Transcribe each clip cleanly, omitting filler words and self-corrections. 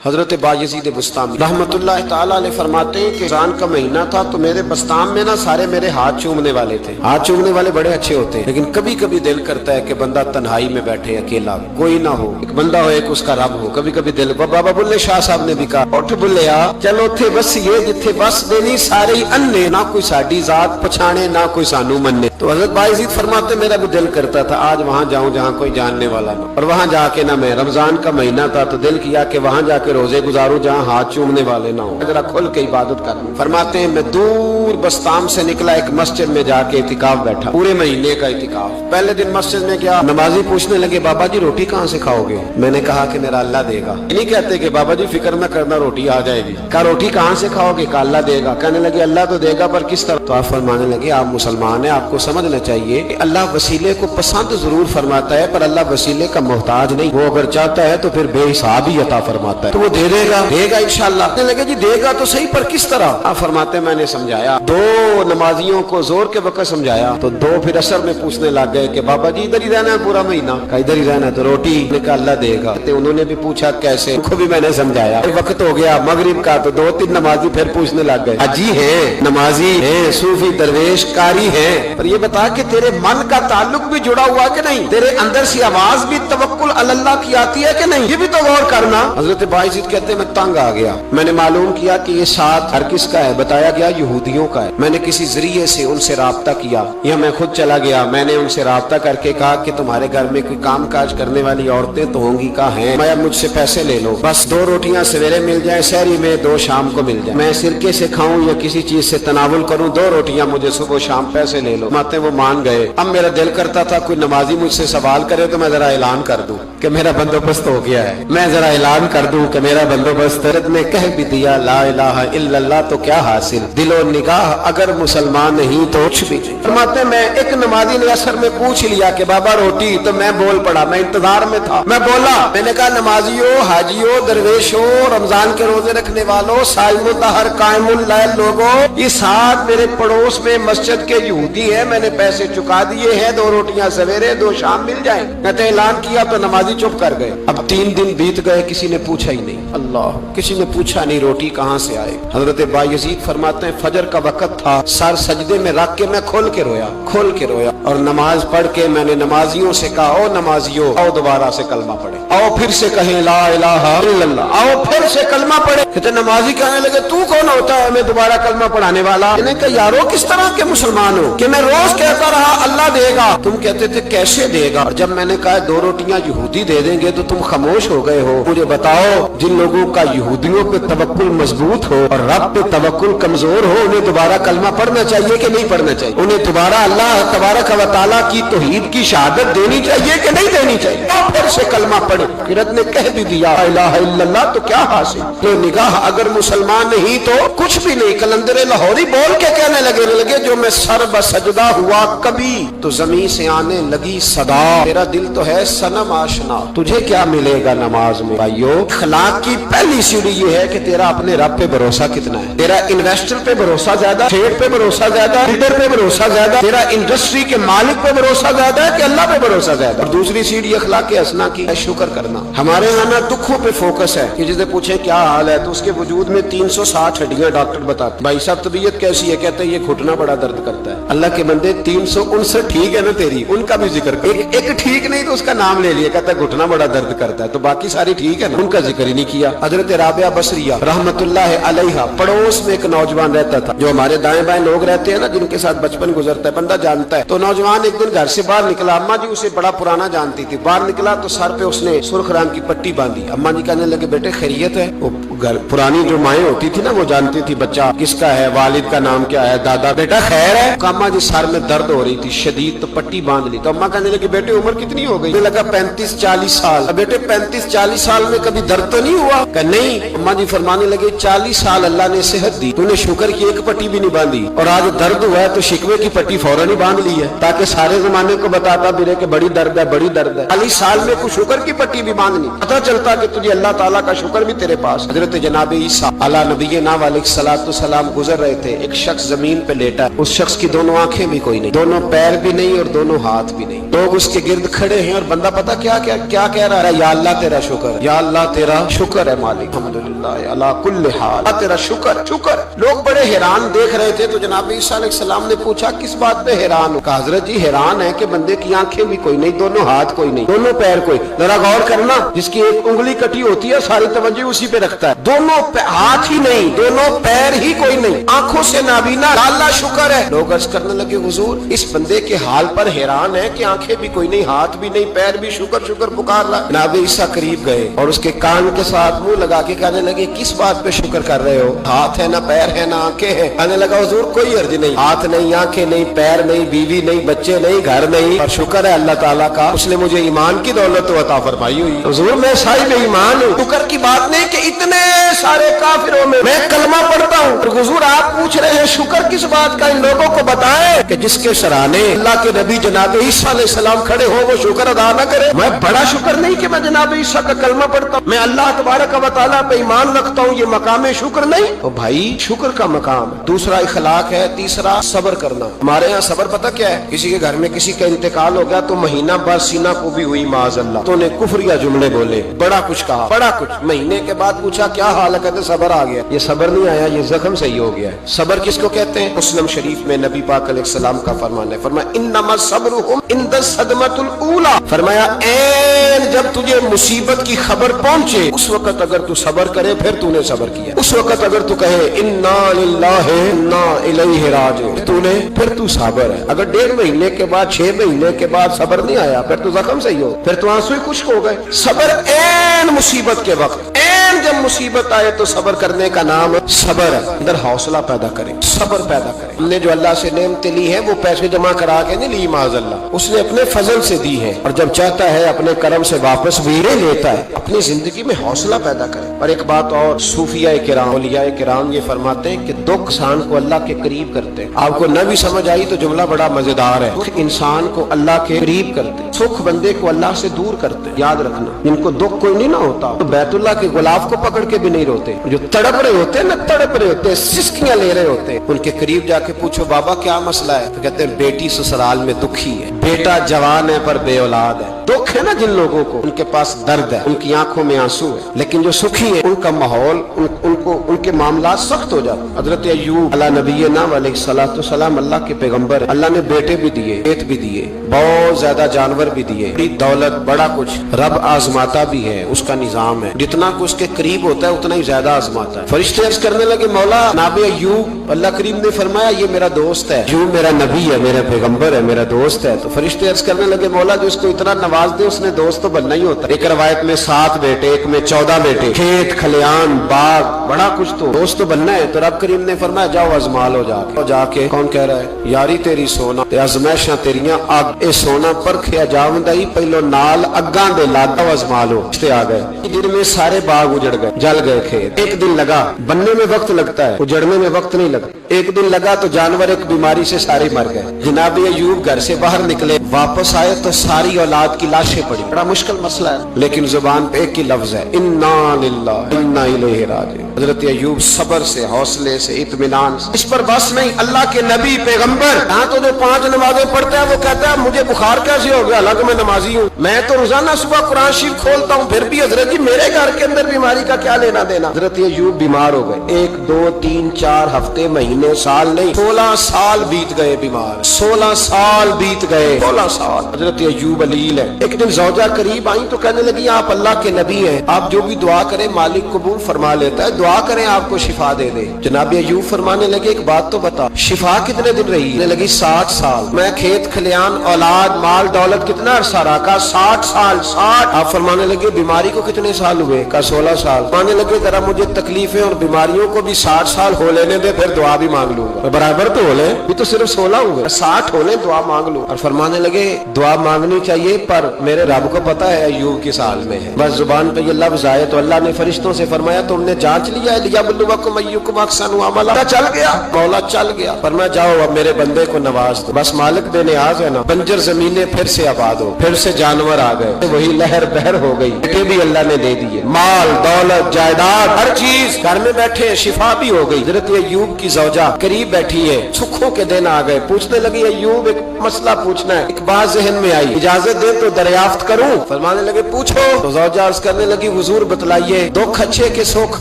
حضرت بایزید بسطامی رحمت اللہ تعالیٰ علیہ فرماتے ہیں کہ رمضان کا مہینہ تھا تو میرے بسطام میں نا سارے میرے ہاتھ چومنے والے تھے. ہاتھ چومنے والے بڑے اچھے ہوتے ہیں، لیکن کبھی کبھی دل کرتا ہے کہ بندہ تنہائی میں بیٹھے اکیلا، کوئی نہ ہو، ایک بندہ ہو، ایک اس کا رب ہو. کبھی کبھی دل بابا بلے شاہ صاحب نے بھی کہا اٹھ بلیا چلو تھے بس یہ جتھے بس دینی سارے انے، نہ کوئی ساڈی ذات پچھانے نہ کوئی سانو مننے. تو حضرت بایزید فرماتے میرا بھی دل کرتا تھا آج وہاں جاؤں جہاں کوئی جاننے والا نہ، اور وہاں جا کے نہ میں رمضان کا مہینہ تھا تو دل کیا کہ وہاں جا کے روزے گزاروں جہاں ہاتھ چومنے والے نہ ہوں، ذرا کھل کے عبادت کروں. فرماتے ہیں میں دور بسطام سے نکلا، ایک مسجد میں جا کے اعتکاف بیٹھا، پورے مہینے کا اعتکاف. پہلے دن مسجد میں گیا، نمازی پوچھنے لگے بابا جی روٹی کہاں سے کھاؤ گے؟ میں نے کہا کہ میرا اللہ دے گا. نہیں کہتے کہ بابا جی فکر نہ کرنا روٹی آ جائے گی. کہا روٹی کہاں سے کھاؤ گے؟ کہا اللہ دے گا. کہنے لگے اللہ تو دے گا پر کس طرح؟ تو آپ فرمانے لگے آپ مسلمان ہیں، آپ کو سمجھنا چاہیے کہ اللہ وسیلے کو پسند ضرور فرماتا ہے پر اللہ وسیلے کا محتاج نہیں. وہ اگر چاہتا ہے تو پھر بے حساب ہی عطا فرماتا ہے، تو وہ دے گا انشاءاللہ. کہنے لگے جی دے گا تو صحیح پر کس طرح؟ آپ فرماتے میں نے سمجھایا، دو نمازیوں کو زور کے وقت سمجھایا تو دو پھر اثر میں پوچھنے لگ گئے کہ بابا جی ادھر ہی رہنا ہے پورا مہینہ؟ کہا ادھر ہی رہنا ہے. تو روٹی نے کہا اللہ دے گا. انہوں نے بھی پوچھا کیسے؟ ان کو بھی میں نے سمجھایا. وقت ہو گیا مغرب کا تو دو تین نمازی پھر پوچھنے لگ گئے حجی ہے، نمازی ہے، صوفی درویش کاری ہے، پر یہ بتا کہ تیرے من کا تعلق بھی جڑا ہوا کہ نہیں؟ تیرے اندر سے آواز بھی توکل اللہ کی آتی ہے کہ نہیں؟ یہ بھی تو غور کرنا. حضرت باعزید کہتے ہیں میں تنگ آ گیا. میں نے معلوم کیا کہ یہ ساتھ ہر کس کا ہے؟ بتایا گیا یہودیوں کا ہے. میں نے کسی ذریعے سے ان سے رابطہ کیا یا میں خود چلا گیا. میں نے ان سے رابطہ کر کے کہا کہ تمہارے گھر میں کوئی کام کاج کرنے والی عورتیں تو ہوں گی؟ کہا ہیں. میں مجھ سے پیسے لے لو، بس 2 روٹیاں سویرے مل جائیں سحری میں، 2 شام کو مل جائیں. میں سرکے سے کھاؤں یا کسی چیز سے تناول کروں، 2 روٹیاں مجھے صبح شام پیسے لے لو. ماتے وہ مان گئے. اب میرا دل کرتا تھا کوئی نمازی مجھ سے سوال کرے تو میں ذرا اعلان کر دوں کہ میرا بندوبست ہو گیا ہے. میں ذرا اعلان کر دوں کہ میرا بندوبست. حضرت نے کہہ بھی دیا لا الہ الا اللہ تو کیا حاصل؟ دل و نگاہ اگر مسلمان نہیں تو کچھ بھی. فرماتے میں ایک نمازی نے اثر میں پوچھ لیا کہ بابا روٹی، تو میں بول پڑا. میں انتظار میں تھا، میں بولا. میں نے کہا نمازیوں، حاجیوں، درویشوں، رمضان کے روزے رکھنے والوں، صائم الدہر قائم اللیل لوگوں، یہ ساتھ میرے پڑوس میں مسجد کے یہودی ہیں، میں نے پیسے چکا دیے ہیں، 2 روٹیاں سویرے 2 شام مل جائیں. میں نے اعلان کیا تو نمازی چپ کر گئے. اب 3 دن بیت گئے، کسی نے پوچھا ہی نہیں. اللہ، کسی نے پوچھا نہیں روٹی کہاں سے آئے. حضرت بایزید فرماتے ہیں فجر کا وقت تھا، سر سجدے میں رکھ کے میں کھول کے رویا اور نماز پڑھ کے میں نے نمازیوں سے کہا او نمازیوں آؤ دوبارہ سے کلمہ پڑھے، آؤ پھر سے کہیں لا الہ الا اللہ، آؤ پھر سے کلمہ پڑھے. کہتے نمازی کہنے لگے تو کون ہوتا ہے ہمیں دوبارہ کلمہ پڑھانے والا؟ میں نے کہا یارو کس طرح کے مسلمان ہو کہ میں روز کہتا رہا اللہ دے گا، تم کہتے تھے کیسے دے گا؟ اور جب میں نے کہا 2 روٹیاں یہودی دے دیں گے تو تم خاموش ہو گئے ہو. مجھے بتاؤ جن لوگوں کا یہودیوں پہ توکل مضبوط ہو اور رب پہ توکل کمزور ہو، انہیں دوبارہ کلمہ پڑھنا چاہیے کہ نہیں پڑھنا چاہیے؟ انہیں دوبارہ اللہ تبارک و تعالیٰ کی توحید کی شہادت دینی چاہیے کہ نہیں دینی چاہیے؟ پھر سے کلمہ پڑھے. قرت نے کہہ بھی دیا لا الہ الا اللہ تو کیا حاصل؟ تو نگاہ اگر مسلمان نہیں تو کچھ بھی نہیں. کلندر لاہوری بول کے کہنے لگے جو میں سر بسجدہ ہوا کبھی تو زمین سے آنے لگی صدا، تیرا دل تو ہے صنم آشنا، تجھے کیا ملے گا نماز میں؟ بھائیو اخلاق کی پہلی سیڑھی یہ ہے کہ تیرا اپنے رب پہ بھروسہ کتنا ہے. تیرا انویسٹر پہ بھروسہ زیادہ، ٹریڈ پہ بھروسہ زیادہ، لیڈر پہ بھروسہ زیادہ، تیرا انڈسٹری کے مالک پہ بھروسہ زیادہ ہے کہ اللہ پہ بھروسہ زیادہ؟ اور دوسری سیڑھی اخلاق حسنہ کی ہے شکر کرنا. ہمارے یہاں نا دکھوں پہ فوکس ہے کہ جسے پوچھے کیا حال ہے تو اس کے وجود میں 360 ہڈیاں ڈاکٹر بتاتے بھائی صاحب طبیعت کیسی ہے؟ کہتے ہیں یہ گھٹنا بڑا درد کرتا ہے. اللہ کے بندے 359 ٹھیک ہے نا تیری، ان کا بھی ذکر کر. ایک ٹھیک نہیں تو اس کا نام لے لیا، کہتا ہے گھٹنا بڑا درد کرتا ہے، تو باقی ساری ٹھیک ہے نا، ان کا ذکر ہی نہیں کیا. حضرت رابعہ بصریہ رحمت اللہ علیہا پڑوس میں ایک نوجوان رہتا تھا. جو ہمارے دائیں بائیں لوگ رہتے ہیں نا جن کے ساتھ بچپن گزرتا ہے بندہ جانتا ہے. تو نوجوان ایک دن گھر سے باہر نکلا، اماں جی اسے بڑا پرانا جانتی تھی. باہر نکلا تو سر پہ اس نے سرخ رنگ کی پٹی باندھی. اماں جی کہنے لگے بیٹے خیریت ہے؟ وہ گھر پرانی جو مائیں ہوتی تھی نا وہ جانتی تھی بچہ کس کا ہے، والد کا نام کیا ہے، دادا. بیٹا خیر ہے؟ اماں جی سر میں درد ہو رہی تھی شدید تو پٹی باندھ لی. تو اماں کہنے لگی بیٹے عمر کتنی ہو گئی؟ لگا 35-40 سال. بیٹے 35-40 سال میں کبھی درد تو نہیں ہوا؟ کہ نہیں. اماں جی فرمانے لگے 40 سال اللہ نے صحت دی، تو نے شکر کی ایک پٹی بھی نہیں باندھی، اور آج درد ہوا ہے تو شکوے کی پٹی فوراً ہی باندھ لی ہے تاکہ سارے زمانے کو بتاتا پھرے کہ بڑی درد ہے بڑی درد ہے. 40 سال میں کوئی شکر کی پٹی بھی बांधनी, पता चलता कि तुझे अल्लाह ताला का शुक्र भी तेरे पास। हजरत जनाब ईसा अला नबीना अलैहिस्सलाम गुजर रहे थे, एक शख्स जमीन पे लेटा, उस शख्स की दोनों आंखें भी कोई नहीं, दोनों पैर भी नहीं और दोनों हाथ भी नहीं। लोग उसके गिर्द खड़े हैं और बंदा पता क्या क्या क्या कह रहा है, या अल्लाह तेरा शुक्र, या अल्लाह तेरा शुक्र है मालिक, अल्हम्दुलिल्लाह अला कुल्ल हाल, तेरा शुक्र शुक्र। लोग बड़े हैरान देख रहे थे, तो जनाब ईसा अलैहिस्सलाम ने पूछा किस बात पे हैरान हो? कहा हजरत जी हैरान है कि बंदे की आंखें भी कोई नहीं, दोनों हाथ कोई नहीं, दोनों पैर कोई। जरा गौर करना, जिसकी एक उंगली कटी होती है सारी तवज्जो उसी पे रखता है, दोनों हाथ ही नहीं, दोनों पैर ही कोई नहीं, आंखों से नाबीना, अल्लाह शुक्र है। लोग अर्ज करने लगे हुजूर इस बंदे के हाल पर हैरान है कि आंखें भी कोई नहीं, हाथ भी नहीं, पैर भी, शुक्र शुक्र पुकार रहा। जनाब ईसा करीब गए और उसके कान के साथ मुंह लगा के कहने लगे किस बात पे शुक्र कर रहे हो? हाथ है ना पैर है ना आंखें है? कहने लगा हुजूर कोई अर्ज नहीं, हाथ नहीं, आंखें नहीं, पैर नहीं, बीवी नहीं, बच्चे नहीं, घर नहीं, और शुक्र है अल्लाह ताला का, उसने मुझे ईमान की दौलत तो अता फरमाई हुई। हुजूर मैं साहिब ईमान हूँ। शुक्र की बात नहीं कि इतने सारे काफिरों में मैं कलमा पढ़ता हूँ, और हुजूर आप पूछ रहे हैं शुक्र किस बात का? इन लोगों को बताएं कि जिसके सराहने अल्लाह के नबी जनाब ईसा अलैहिस्सलाम खड़े हो वो शुक्र अदा न करे। मैं बड़ा शुक्र नहीं कि मैं जनाब ईसा का कलमा पढ़ता हूँ, मैं अल्लाह तबारक व तआला पे ईमान रखता हूँ, ये मकाम शुक्र नहीं। तो भाई शुक्र का मकाम दूसरा इखलाक है, तीसरा सब्र करना। हमारे यहाँ सब्र पता क्या है? किसी के घर में किसी का इंतकाल हो गया तो महीना भर सीना को भी हुई माज़अल्लाह, तो ने कुफरिया जुमले बोले, बड़ा कुछ कहा, बड़ा कुछ। महीने के बाद पूछा क्या हाल है? कहते सब्र आ गया। ये सब्र नहीं आया, ये जख्म सही हो गया है। सब्र किसको कहते हैं? मुस्लिम शरीफ में नबी पाक अलैहिस्सलाम का फरमान है, फरमाया इन्नमा सब्रुहुम इंद सदमतुल ऊला, फरमाया ऐन जब तुझे मुसीबत की खबर पहुंचे उस वक्त अगर तू सब्र करे फिर तूने सब्र किया। उस वक्त अगर तू कहे इन्ना लिल्लाहि इन्ना इलैहि राजिऊन, तूने फिर तू सब्र है। अगर 1.5 महीने के बाद 6 महीने के बाद सब्र नहीं आया फिर तो जख्म सही हो, फिर तो आंसू ही खुश्क हो गए। सब्र ऐन मुसीबत के वक्त, ऐन जब मुसीबत आए तो सब्र करने का नाम सब्र है। अंदर हौसला पैदा करें, सब्र पैदा करें। हमने जो अल्लाह से नेमतें ली है वो पैसे जमा करा के नहीं ली माज़अल्लाह, उसने अपने फजल से दी है, और जब चाहता है अपने करम से वापस भी लेता है। अपनी जिंदगी में हौसला पैदा करें। और एक बात और, सूफिया किराम औलिया किराम ये फरमाते हैं कि दुख इंसान को अल्लाह के करीब करते हैं। आपको न भी समझ आई तो जुमला बड़ा मजेदार है। दुख इंसान को अल्लाह के करीब करते हैं, सुख बंदे को अल्लाह से दूर करते हैं। याद रखना, जिनको दुख कोई नहीं ना होता तो बैतुल्लाह के गुलाब को पकड़ के भी नहीं रोते। जो तड़प रहे होते हैं ना, तड़प रहे होते हैं, सिसकियां ले रहे होते हैं, उनके करीब जाके पूछो बाबा क्या मसला है, तो कहते हैं बेटी ससुराल में दुखी है, बेटा जवान है पर बेऔलाद है। दुख है ना जिन लोगों को, उनके पास दर्द है, उनकी आंखों में आंसू है, लेकिन जो सुखी है उनका माहौल उनको उनके मामला सख्त हो जाते। हजरत अय्यूब अला नबीना अलैहिस्सलाम अल्लाह के पैगंबर, अल्लाह ने बेटे भी दिए, खेत भी दिए, बहुत ज्यादा जानवर भी दिए, बड़ी दौलत, बड़ा कुछ। रब आजमाता भी है, उसका निजाम है, जितना कुछ उसके करीब होता है उतना ही ज्यादा आजमाता है। फरिश्ते अर्ज करने लगे मौला नाबे अय्यूब, अल्लाह करीम ने फरमाया ये मेरा दोस्त है, अय्यूब मेरा नबी है, मेरा पैगंबर है, मेरा दोस्त है। तो फरिश्ते अर्ज करने लगे मौला जो इसको इतना नवाज दे उसने दोस्त तो बनना ही होता है। एक रवायत में 7 बेटे, एक में 14 बेटे, खेत खलियान बाग, बड़ा कुछ, तो दोस्त तो बनना है। तो रब करीम ने फरमाया जाओ आजमा लो जाके। कौन कह रहा है? यारी तेरी सोना ते आजमाइशां तेरियां अग, ए सोना परखिया जावंदा ही पहलो नाल अग्गां दे लागा आजमा लो। इसते आ गए, दिन में सारे बाग उजड़ गए, जल गए खेत। एक दिन लगा, बनने में वक्त लगता है, उजड़ने में वक्त नहीं लगता। एक दिन लगा तो जानवर एक बीमारी से सारे मर गए। जनाब अय्यूब घर से बाहर निकले, वापस आए तो सारी औलाद की लाशें पड़ी। बड़ा मुश्किल मसला है, लेकिन जुबान पे एक ही लफ्ज है, इन्ना लिल्लाहि इन्ना इलैहि राजिऊन। हजरत अय्यूब सब्र से, हौसले से, इत्मीनान से। इस पर बस नहीं, अल्लाह के नबी पैगंबर यहाँ तो जो 5 नमाजें पढ़ता है वो कहता है मुझे बुखार कैसे हो गया, हालांकि मैं नमाजी हूँ, मैं तो रोजाना सुबह कुरान शरीफ खोलता हूँ, फिर भी हजरत जी मेरे घर के अंदर बीमारी का क्या लेना देना। हजरत अय्यूब बीमार हो गए, 1 2 3 4 हफ्ते, महीने, साल नहीं, 16 साल बीत गए बीमार, 16 साल बीत गए, 16 साल। हजरत अय्यूब अलील है। एक दिन ज़ौजा करीब आई तो कहने लगी आप अल्लाह के नबी हैं, आप जो भी दुआ करें मालिक कबूल फरमा लेता है, दुआ करें आपको शिफा दे दे। जनाब अय्यूब फरमाने लगे एक बात तो बता, शिफा कितने दिन रही? कहने लगी 60 साल। मैं खेत खलियान औलाद माल दौलत कितना अरसा रहा? कहा 60 साल। 60। आप फरमाने लगे बीमारी को कितने साल हुए? कहा 16 साल। फरमाने लगे जरा मुझे तकलीफें और बीमारियों को भी 60 साल हो लेने दे, फिर दुआ भी मांग लूंगा। बराबर तो हो ले, भी तो सिर्फ 16 हुए, 60 हो ले दुआ मांग लूं। और फरमाने लगे लगे दुआ मांगनी चाहिए, पर मेरे रब को पता है अय्यूब किस हाल में है। बस जुबान पे ये लफ्ज आए तो अल्लाह ने फरिश्तों से फरमाया तुमने जांच लिया लियबलुवकुम अय्युकुम अहसनु अमला। चल गया, मौला चल गया। फरमाया जाओ अब मेरे बंदे को नवाज दो। बस मालिक बेनियाज है ना। बंजर जमीनें फिर से आबाद हो, फिर से जानवर आ गए, वही लहर बहर हो गई। बेटे भी अल्लाह ने दे दिए, माल दौलत जायदाद हर चीज, घर में बैठे शिफा भी हो गई। हजरत अय्यूब की ज़ौजा करीब बैठी है, सुखों के दिन आ गए। पूछने लगी अय्यूब एक मसला पूछना है। एक बात जहन में आई, इजाजत दे तो दरियाफ्त करूं? फरमाने लगे पूछो। तो ज़ौजा अर्ज करने लगी हुजूर बतलाइए दुख अच्छे के सुख,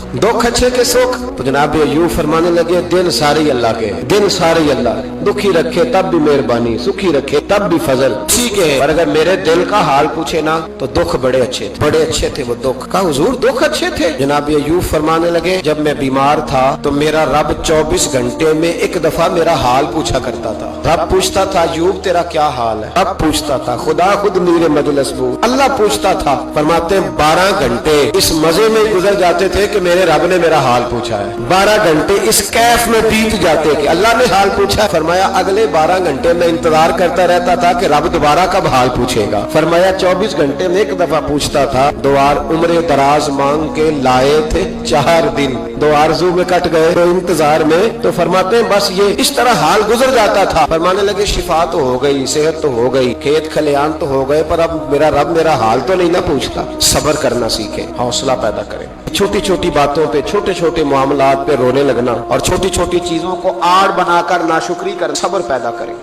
दुख अच्छे के सुख। तो जनाब अय्यूब फरमाने लगे दिन सारे अल्लाह के, दिन सारे अल्लाह, दुखी रखे तब भी मेहरबानी, सुखी रखे तब भी फजल, ठीक है। पर अगर मेरे दिल का हाल पूछे ना तो दुख बड़े अच्छे थे, बड़े अच्छे थे वो दुख। कहा हुजूर दुख अच्छे थे? जनाब अय्यूब फरमाने लगे जब मैं बीमार था तो मेरा रब 24 घंटे में एक दफा मेरा हाल पूछा करता था। रब पूछता था अय्यूब तेरा क्या हाल है? रब पूछता था, खुदा खुद मीरे मजलिस बू, अल्लाह पूछता था। फरमाते 12 घंटे इस मजे में गुजर जाते थे कि मेरे रब ने मेरा हाल पूछा है। 12 घंटे इस कैफ में बीत जाते कि अल्लाह ने हाल पूछा। फरमाया अगले 12 घंटे में इंतजार करता रहता था कि रब दोबारा कब हाल पूछेगा। फरमाया 24 घंटे में एक दफा पूछता था। 2 उम्र दराज मांग के लाए थे 4 दिन, 2 आरज़ू में कट गए तो इंतजार में। तो फरमाते हैं बस ये इस तरह हाल गुजर जाता था। फरमाने लगे शिफा तो हो गई, सेहत तो हो गई, खेत खलियान तो हो गए, पर अब मेरा रब मेरा हाल तो नहीं ना पूछता। सब्र करना सीखे, हौसला पैदा करें। छोटी छोटी बातों पे, छोटे छोटे मामलात पे रोने लगना और छोटी छोटी चीजों को आड़ बनाकर नाशुक्री कर, सब्र पैदा करें।